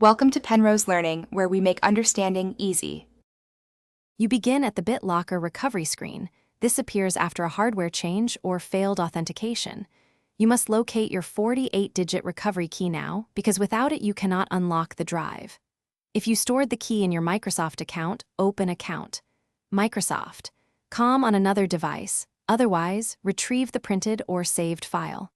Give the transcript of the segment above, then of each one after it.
Welcome to Penrose Learning, where we make understanding easy. You begin at the BitLocker recovery screen. This appears after a hardware change or failed authentication. You must locate your 48-digit recovery key now, because without it you cannot unlock the drive. If you stored the key in your Microsoft account, open Account. Microsoft. COM on another device. Otherwise, retrieve the printed or saved file.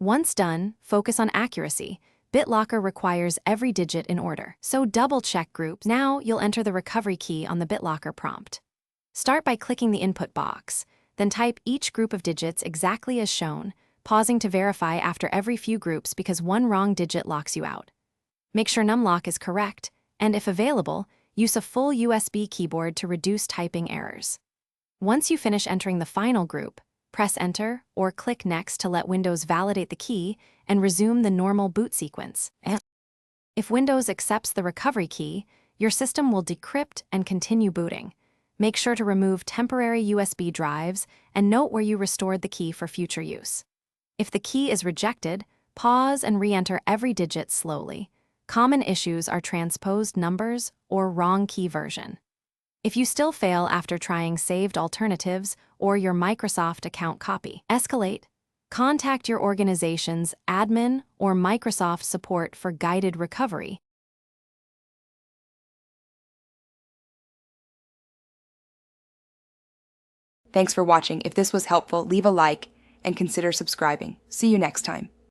Once done, focus on accuracy. BitLocker requires every digit in order, so double-check groups. Now you'll enter the recovery key on the BitLocker prompt. Start by clicking the input box, then type each group of digits exactly as shown, pausing to verify after every few groups because one wrong digit locks you out. Make sure numlock is correct, and if available, use a full USB keyboard to reduce typing errors. Once you finish entering the final group, press Enter or click Next to let Windows validate the key and resume the normal boot sequence. If Windows accepts the recovery key, your system will decrypt and continue booting. Make sure to remove temporary USB drives and note where you restored the key for future use. If the key is rejected, pause and re-enter every digit slowly. Common issues are transposed numbers or wrong key version. If you still fail after trying saved alternatives or your Microsoft account copy, escalate. Contact your organization's admin or Microsoft support for guided recovery. Thanks for watching. If this was helpful, leave a like and consider subscribing. See you next time.